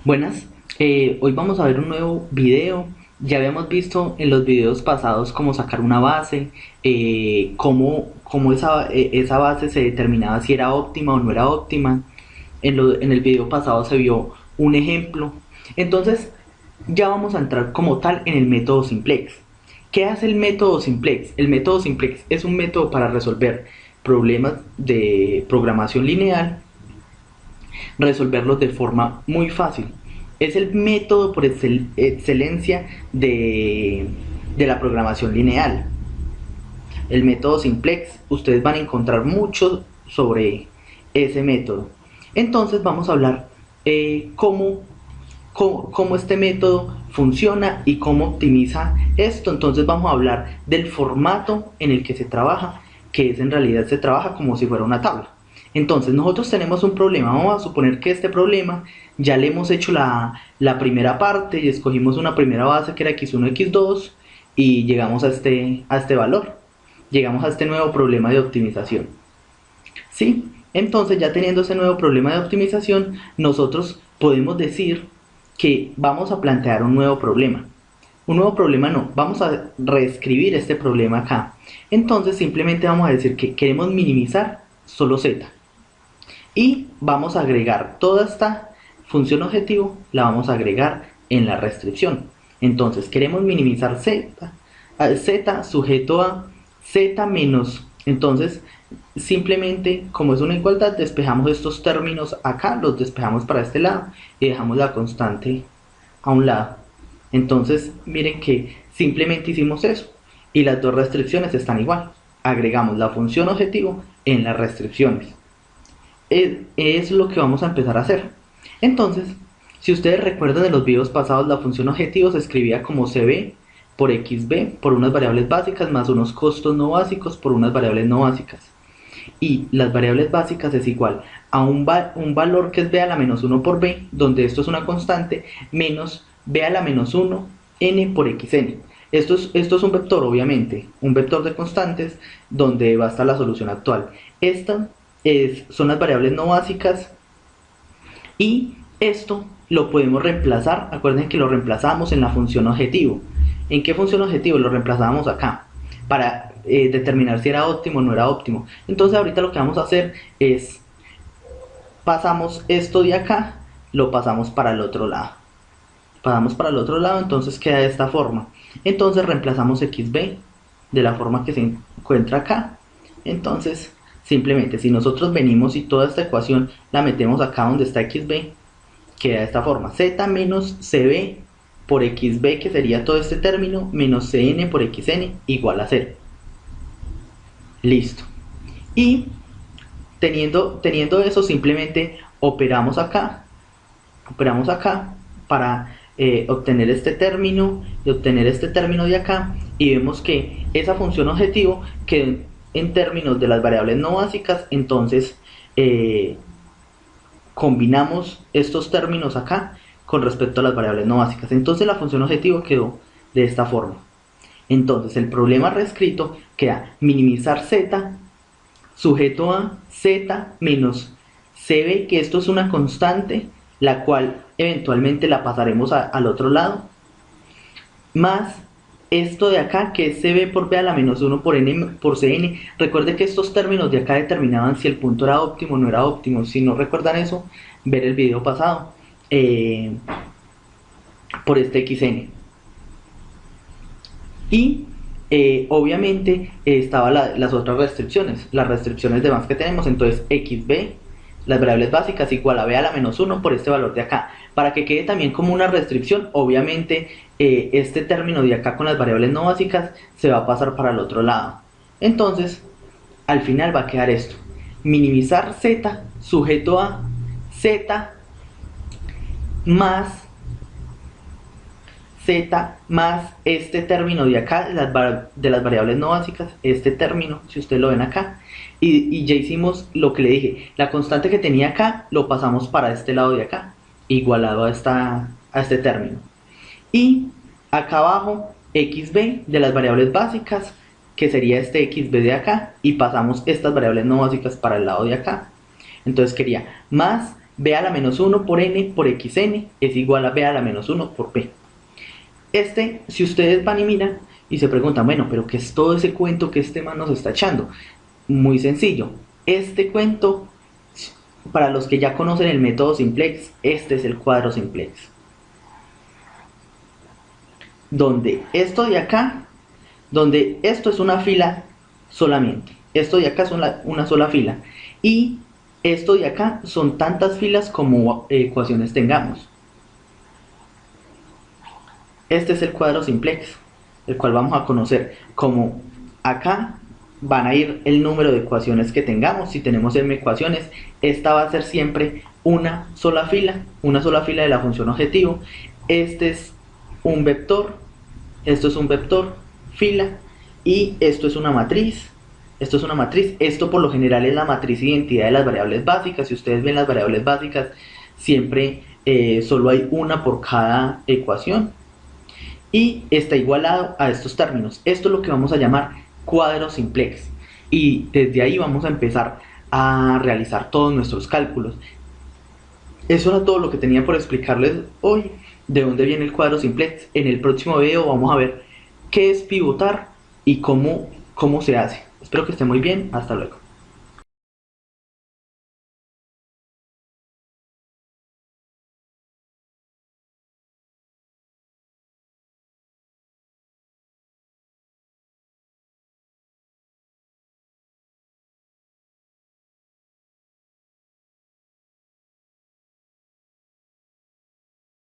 Buenas, hoy vamos a ver un nuevo video. Ya habíamos visto en los videos pasados cómo sacar una base, cómo esa base se determinaba si era óptima o no era óptima. En el video pasado se vio un ejemplo. Entonces ya vamos a entrar como tal en el método simplex. ¿Qué hace el método simplex? El método simplex es un método para resolver problemas de programación lineal, resolverlos de forma muy fácil. Es el método por excelencia de la programación lineal. El método simplex, ustedes van a encontrar mucho sobre ese método. Entonces vamos a hablar cómo este método funciona y cómo optimiza esto. Entonces vamos a hablar del formato en el que se trabaja, que es en realidad se trabaja como si fuera una tabla. Entonces nosotros tenemos un problema, vamos a suponer que este problema ya le hemos hecho la primera parte y escogimos una primera base que era x1, x2 y llegamos a este valor, llegamos a este nuevo problema de optimización. ¿Sí? Entonces ya teniendo ese nuevo problema de optimización, nosotros podemos decir que vamos a plantear un nuevo problema. Un nuevo problema no, vamos a reescribir este problema acá. Entonces simplemente vamos a decir que queremos minimizar solo z y vamos a agregar toda esta función objetivo, la vamos a agregar en la restricción. Entonces queremos minimizar z sujeto a z menos. Entonces simplemente, como es una igualdad, despejamos estos términos acá, los despejamos para este lado y dejamos la constante a un lado. Entonces miren que simplemente hicimos eso y las dos restricciones están igual. Agregamos la función objetivo en las restricciones. Es lo que vamos a empezar a hacer. Entonces, si ustedes recuerdan de los videos pasados, la función objetivo se escribía como cb por xb por unas variables básicas más unos costos no básicos por unas variables no básicas. Y las variables básicas es igual a un valor que es b a la menos 1 por b, donde esto es una constante, menos b a la menos 1 n por xn. Esto es un vector, obviamente, un vector de constantes donde va a estar la solución actual. Esta son las variables no básicas y esto lo podemos reemplazar. Acuérdense que lo reemplazamos en la función objetivo. ¿En qué función objetivo? Lo reemplazábamos acá para determinar si era óptimo o no era óptimo. Entonces ahorita lo que vamos a hacer es pasamos esto de acá, lo pasamos para el otro lado. Pasamos para el otro lado, entonces queda de esta forma. Entonces reemplazamos xb de la forma que se encuentra acá. Entonces simplemente si nosotros venimos y toda esta ecuación la metemos acá donde está xb, queda de esta forma: z menos cb por xb, que sería todo este término, menos cn por xn igual a 0. Listo. Y teniendo eso, simplemente operamos acá para obtener este término y obtener este término de acá, y vemos que esa función objetivo quedó en términos de las variables no básicas. Entonces combinamos estos términos acá con respecto a las variables no básicas. Entonces la función objetivo quedó de esta forma. Entonces el problema reescrito queda minimizar z sujeto a z menos cb, que esto es una constante, la cual eventualmente la pasaremos al otro lado, más esto de acá, que es cb por b a la menos 1 por n por cn. Recuerde que estos términos de acá determinaban si el punto era óptimo o no era óptimo. Si no recuerdan eso, ver el video pasado por este xn. Y obviamente estaban las otras restricciones, las restricciones de más que tenemos. Entonces xb, las variables básicas, igual a b a la menos 1 por este valor de acá. Para que quede también como una restricción, obviamente este término de acá con las variables no básicas se va a pasar para el otro lado. Entonces al final va a quedar esto: minimizar z sujeto a z más z más este término de acá, de las variables no básicas, este término, si ustedes lo ven acá, y ya hicimos lo que le dije, la constante que tenía acá lo pasamos para este lado de acá, igualado a este término. Y acá abajo, xb de las variables básicas, que sería este xb de acá, y pasamos estas variables no básicas para el lado de acá. Entonces quería más b a la menos 1 por n por xn es igual a b a la menos 1 por p. Si ustedes van y miran y se preguntan, bueno, pero ¿qué es todo ese cuento que este man nos está echando? Muy sencillo. Este cuento, para los que ya conocen el método simplex, este es el cuadro simplex. Donde esto de acá, donde esto es una fila solamente. Esto de acá es una sola fila. Y esto de acá son tantas filas como ecuaciones tengamos. Este es el cuadro simplex, el cual vamos a conocer como acá van a ir el número de ecuaciones que tengamos. Si tenemos m ecuaciones, esta va a ser siempre una sola fila de la función objetivo. Este es un vector, esto es un vector, fila, y esto es una matriz. Esto es una matriz. Esto por lo general es la matriz identidad de las variables básicas. Si ustedes ven las variables básicas, siempre solo hay una por cada ecuación. Y está igualado a estos términos. Esto es lo que vamos a llamar cuadro simplex. Y desde ahí vamos a empezar a realizar todos nuestros cálculos. Eso era todo lo que tenía por explicarles hoy de dónde viene el cuadro simplex. En el próximo video vamos a ver qué es pivotar y cómo se hace. Espero que esté muy bien. Hasta luego.